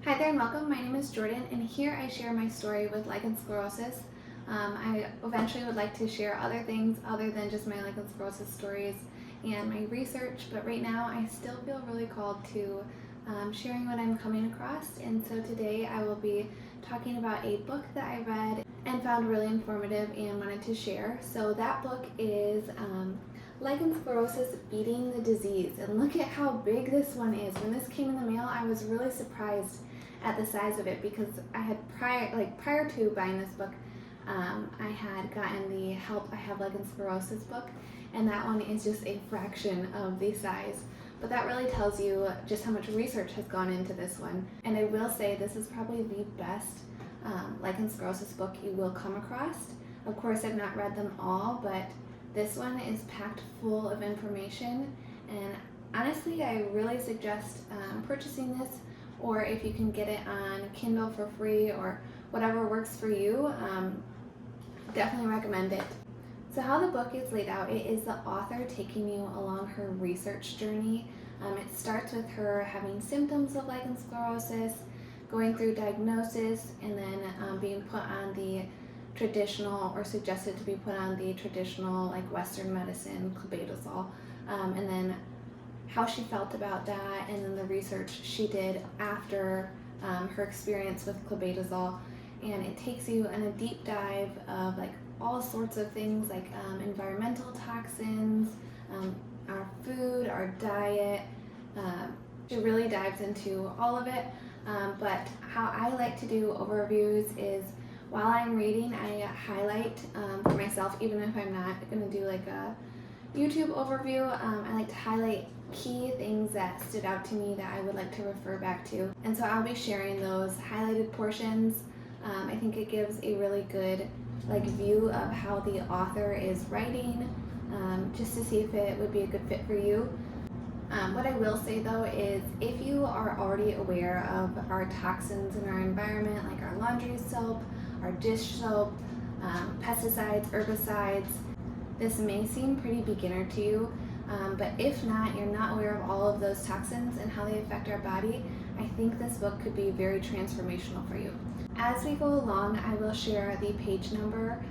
Hi there and welcome. My name is Jordan and here I share my story with lichen sclerosus. I eventually would like to share other things other than just my lichen sclerosus stories and my research, but right now I still feel really called to sharing what I'm coming across, and so today I will be talking about a book that I read and found really informative and wanted to share. So that book is Lichen Sclerosus Beating the Disease, and look at how big this one is. When this came in the mail, I was really surprised at the size of it because I had prior to buying this book, I had gotten the Help I Have Lichen Sclerosus book, and that one is just a fraction of the size. But that really tells you just how much research has gone into this one. And I will say this is probably the best lichen sclerosus book you will come across. Of course, I've not read them all, but this one is packed full of information, and honestly, I really suggest purchasing this, or if you can get it on Kindle for free or whatever works for you, definitely recommend it. So how the book is laid out, it is the author taking you along her research journey. It starts with her having symptoms of lichen sclerosus, going through diagnosis, and then being put on the traditional, or suggested to be put on the traditional like Western medicine, clobetasol, and then how she felt about that, and then the research she did after her experience with clobetasol. And it takes you in a deep dive of like all sorts of things like environmental toxins, our food, our diet. She really dives into all of it, but how I like to do overviews is while I'm reading, I highlight for myself, even if I'm not going to do like a YouTube overview. I like to highlight key things that stood out to me that I would like to refer back to. And so I'll be sharing those highlighted portions. I think it gives a really good view of how the author is writing, just to see if it would be a good fit for you. What I will say though is if you are already aware of our toxins in our environment, like our laundry soap, our dish soap, pesticides, herbicides, this may seem pretty beginner to you, but if not, you're not aware of all of those toxins and how they affect our body, I think this book could be very transformational for you. As we go along, I will share the page number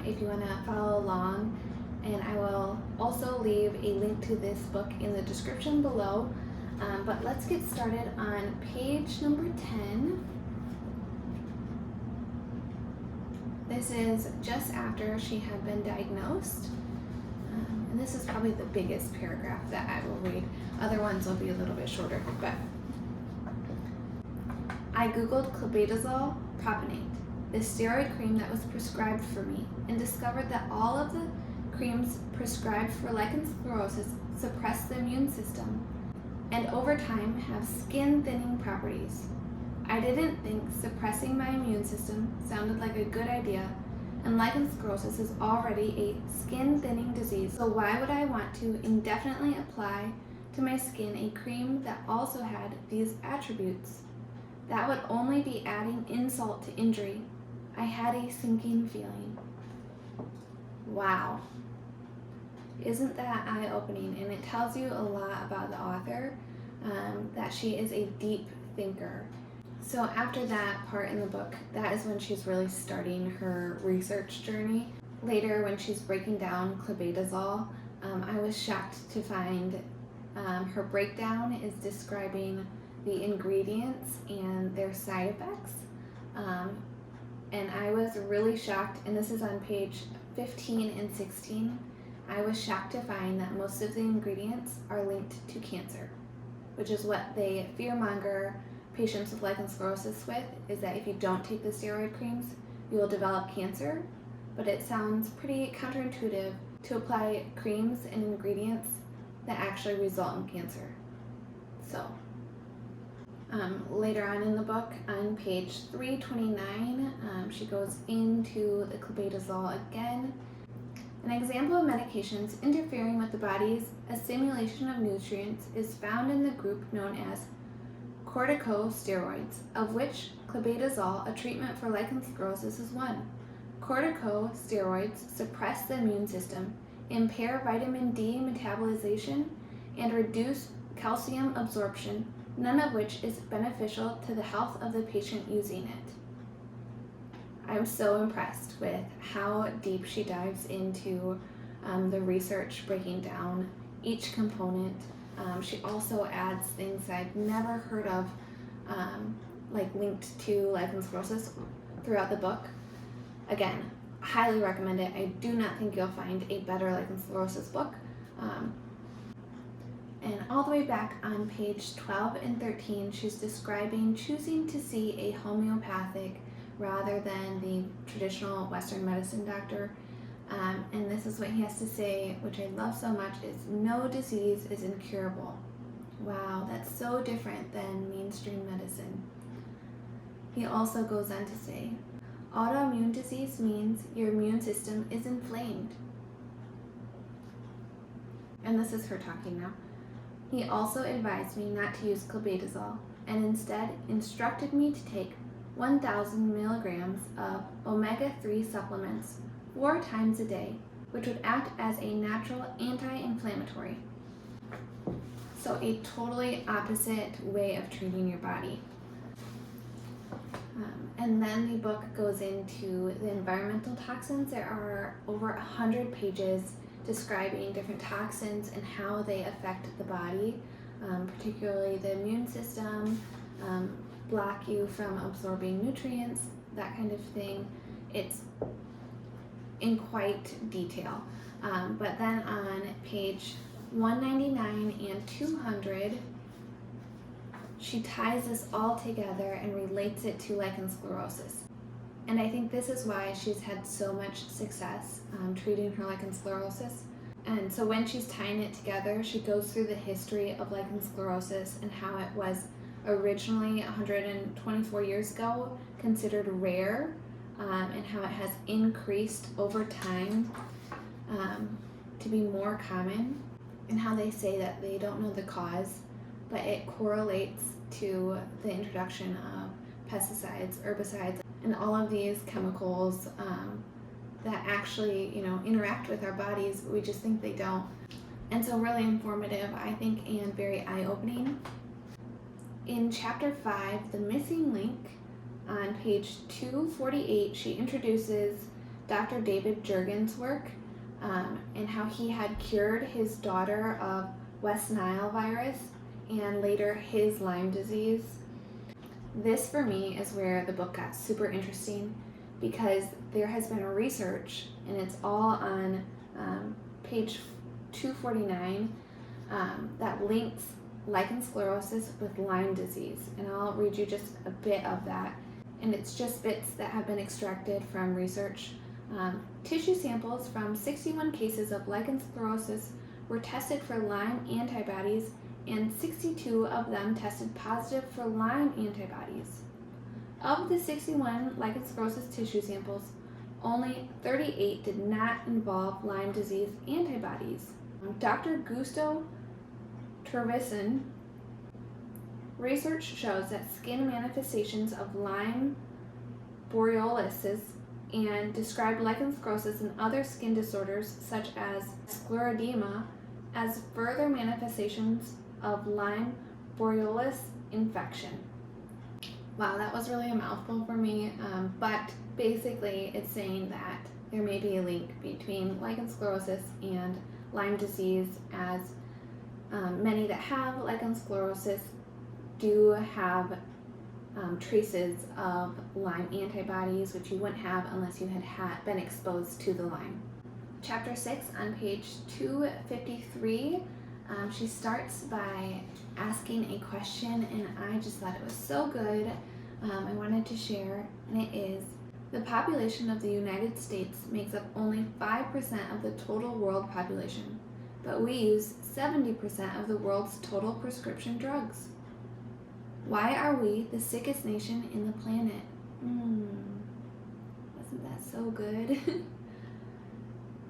if you want to follow along, and I will also leave a link to this book in the description below. But let's get started on page number 10. This is just after she had been diagnosed, and this is probably the biggest paragraph that I will read. Other ones will be a little bit shorter, but I googled clobetasol propanate, the steroid cream that was prescribed for me, and discovered that all of the creams prescribed for lichen sclerosus suppress the immune system and over time have skin thinning properties. I didn't think suppressing my immune system sounded like a good idea, and lichen sclerosus is already a skin thinning disease, so why would I want to indefinitely apply to my skin a cream that also had these attributes? That would only be adding insult to injury. I had a sinking feeling. Wow. Isn't that eye-opening? And it tells you a lot about the author, that she is a deep thinker. So after that part in the book, that is when she's really starting her research journey. Later, when she's breaking down clobetasol, I was shocked to find her breakdown is describing the ingredients and their side effects. And I was really shocked, and this is on page 15 and 16, I was shocked to find that most of the ingredients are linked to cancer, which is what they fearmonger patients with lichen sclerosus with, is that if you don't take the steroid creams, you will develop cancer. But it sounds pretty counterintuitive to apply creams and ingredients that actually result in cancer. So, later on in the book, on page 329, she goes into the clobetasol again. An example of medications interfering with the body's assimilation of nutrients is found in the group known as corticosteroids, of which clobetasol, a treatment for lichen sclerosus, is one. Corticosteroids suppress the immune system, impair vitamin D metabolization, and reduce calcium absorption, none of which is beneficial to the health of the patient using it. I'm so impressed with how deep she dives into the research, breaking down each component. She also adds things I've never heard of, like linked to lichen sclerosus throughout the book. Again, highly recommend it. I do not think you'll find a better lichen sclerosus book. And all the way back on page 12 and 13, she's describing choosing to see a homeopathic rather than the traditional Western medicine doctor. And this is what he has to say, which I love so much, is no disease is incurable. Wow, that's so different than mainstream medicine. He also goes on to say, autoimmune disease means your immune system is inflamed. And this is her talking now. He also advised me not to use clobetasol and instead instructed me to take 1,000 milligrams of omega-3 supplements 4 times a day, which would act as a natural anti-inflammatory. So a totally opposite way of treating your body. And then the book goes into the environmental toxins. There are over 100 pages describing different toxins and how they affect the body, particularly the immune system, block you from absorbing nutrients, that kind of thing. It's in quite detail. But then on page 199 and 200, she ties this all together and relates it to lichen sclerosus. And I think this is why she's had so much success treating her lichen sclerosus. And so when she's tying it together, she goes through the history of lichen sclerosus and how it was originally 124 years ago considered rare, and how it has increased over time to be more common, and how they say that they don't know the cause, but it correlates to the introduction of pesticides, herbicides, and all of these chemicals that actually, interact with our bodies. We just think they don't. And so really informative, I think, and very eye-opening. In chapter 5, The Missing Link, on page 248, she introduces Dr. David Jurgen's work and how he had cured his daughter of West Nile virus and later his Lyme disease. This, for me, is where the book got super interesting, because there has been research, and it's all on page 249, that links lichen sclerosus with Lyme disease. And I'll read you just a bit of that. And it's just bits that have been extracted from research. Tissue samples from 61 cases of lichen sclerosus were tested for Lyme antibodies, and 62 of them tested positive for Lyme antibodies. Of the 61 lichen sclerosus tissue samples, only 38 did not involve Lyme disease antibodies. Dr. Gusto Trevisan, research shows that skin manifestations of Lyme borreliosis and described lichen sclerosus and other skin disorders such as scleroderma as further manifestations of Lyme borreliosis infection. Wow, that was really a mouthful for me, but basically it's saying that there may be a link between lichen sclerosus and Lyme disease, as many that have lichen sclerosus do have traces of Lyme antibodies, which you wouldn't have unless you had been exposed to the Lyme. Chapter 6 on page 253, she starts by asking a question, and I just thought it was so good. I wanted to share, and it is, the population of the United States makes up only 5% of the total world population, but we use 70% of the world's total prescription drugs. Why are we the sickest nation in the planet? Wasn't that so good?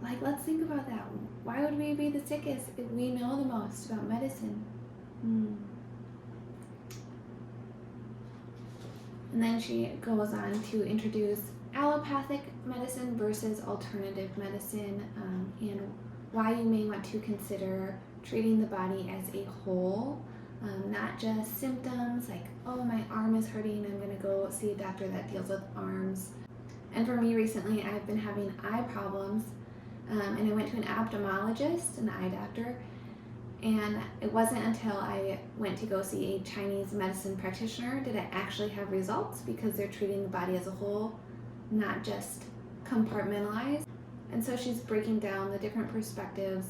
Like, let's think about that. Why would we be the sickest if we know the most about medicine? And then she goes on to introduce allopathic medicine versus alternative medicine, and why you may want to consider treating the body as a whole, not just symptoms like, oh, my arm is hurting, I'm going to go see a doctor that deals with arms. And for me recently, I've been having eye problems, and I went to an ophthalmologist, an eye doctor, and it wasn't until I went to go see a Chinese medicine practitioner did I actually have results, because they're treating the body as a whole, not just compartmentalized. And so she's breaking down the different perspectives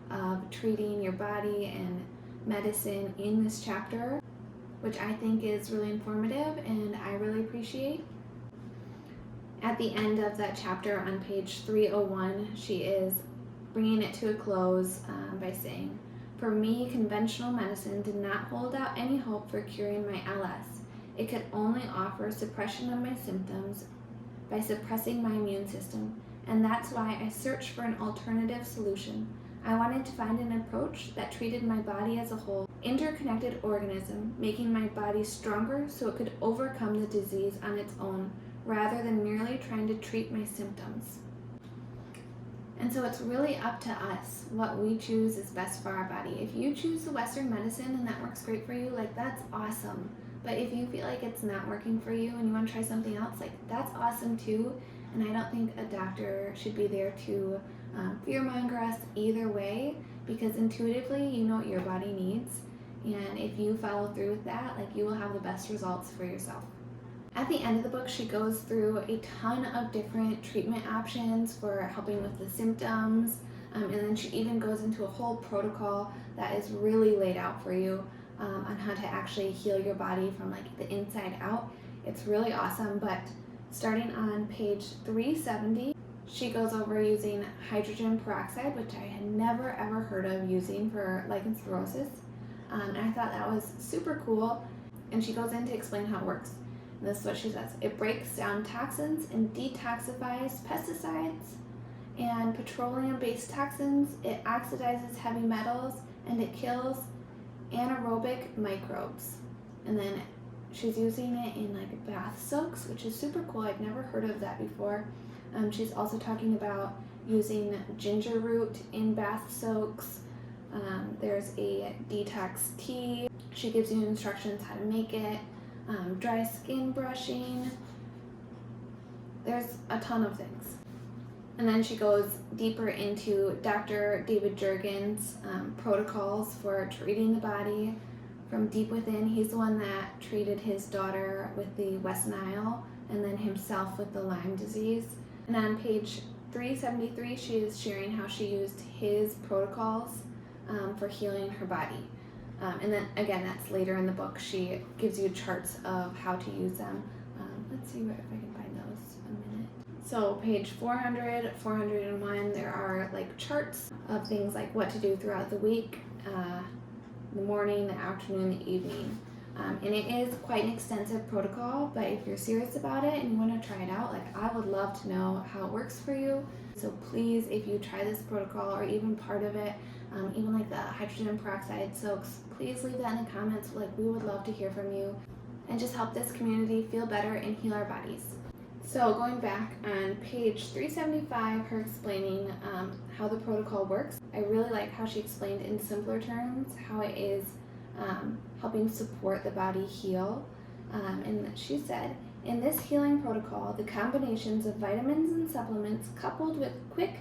of treating your body and medicine in this chapter, which I think is really informative and I really appreciate. At the end of that chapter on page 301, she is bringing it to a close by saying, "For me, conventional medicine did not hold out any hope for curing my LS. It could only offer suppression of my symptoms by suppressing my immune system, and that's why I searched for an alternative solution. I wanted to find an approach that treated my body as a whole, interconnected organism, making my body stronger so it could overcome the disease on its own, rather than merely trying to treat my symptoms." And so it's really up to us what we choose is best for our body. If you choose the Western medicine and that works great for you, like, that's awesome. But if you feel like it's not working for you and you want to try something else, like, that's awesome too. And I don't think a doctor should be there to fearmonger us either way, because intuitively you know what your body needs. And if you follow through with that, like, you will have the best results for yourself. At the end of the book, she goes through a ton of different treatment options for helping with the symptoms, and then she even goes into a whole protocol that is really laid out for you on how to actually heal your body from, like, the inside out. It's really awesome. But starting on page 370, she goes over using hydrogen peroxide, which I had never ever heard of using for lichen sclerosus, and I thought that was super cool. And she goes in to explain how it works. And this is what she says: "It breaks down toxins and detoxifies pesticides and petroleum-based toxins. It oxidizes heavy metals, and it kills anaerobic microbes." And then she's using it in, like, bath soaks, which is super cool. I've never heard of that before. She's also talking about using ginger root in bath soaks. There's a detox tea. She gives you instructions how to make it. Dry skin brushing. There's a ton of things. And then she goes deeper into Dr. David Jurgen's protocols for treating the body from deep within. He's the one that treated his daughter with the West Nile and then himself with the Lyme disease. And on page 373, she is sharing how she used his protocols for healing her body. And then again, that's later in the book. She gives you charts of how to use them. Let's see if I can find those a minute. So page 400, 401, there are, like, charts of things like what to do throughout the week, the morning, the afternoon, the evening. And it is quite an extensive protocol, but if you're serious about it and you want to try it out, like, I would love to know how it works for you. So please, if you try this protocol or even part of it, even like the hydrogen peroxide soaks, please leave that in the comments. Like, we would love to hear from you and just help this community feel better and heal our bodies. So going back on page 375, her explaining how the protocol works. I really like how she explained in simpler terms how it is helping support the body heal. And she said, "In this healing protocol, the combinations of vitamins and supplements coupled with quick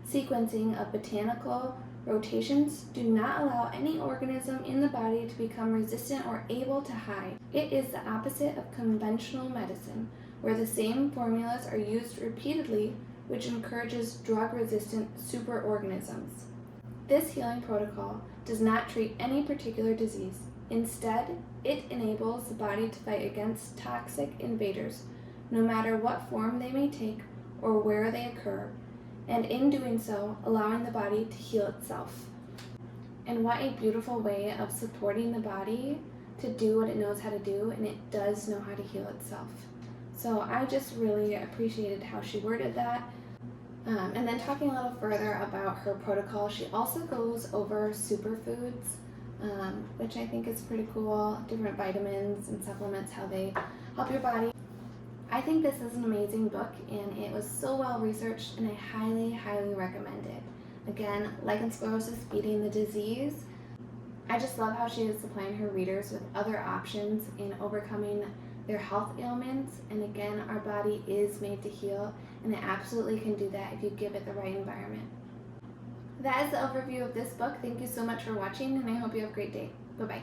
sequencing of botanical rotations do not allow any organism in the body to become resistant or able to hide. It is the opposite of conventional medicine, where the same formulas are used repeatedly, which encourages drug-resistant superorganisms. This healing protocol does not treat any particular disease. Instead, it enables the body to fight against toxic invaders, no matter what form they may take or where they occur, and in doing so, allowing the body to heal itself." And what a beautiful way of supporting the body to do what it knows how to do, and it does know how to heal itself. So I just really appreciated how she worded that. And then talking a little further about her protocol, she also goes over superfoods, which I think is pretty cool. Different vitamins and supplements, how they help your body. I think this is an amazing book, and it was so well researched, and I highly, highly recommend it. Again, Lichen Sclerosus, Beating the Disease. I just love how she is supplying her readers with other options in overcoming their health ailments. And again, our body is made to heal, and it absolutely can do that if you give it the right environment. That is the overview of this book. Thank you so much for watching, and I hope you have a great day. Bye-bye.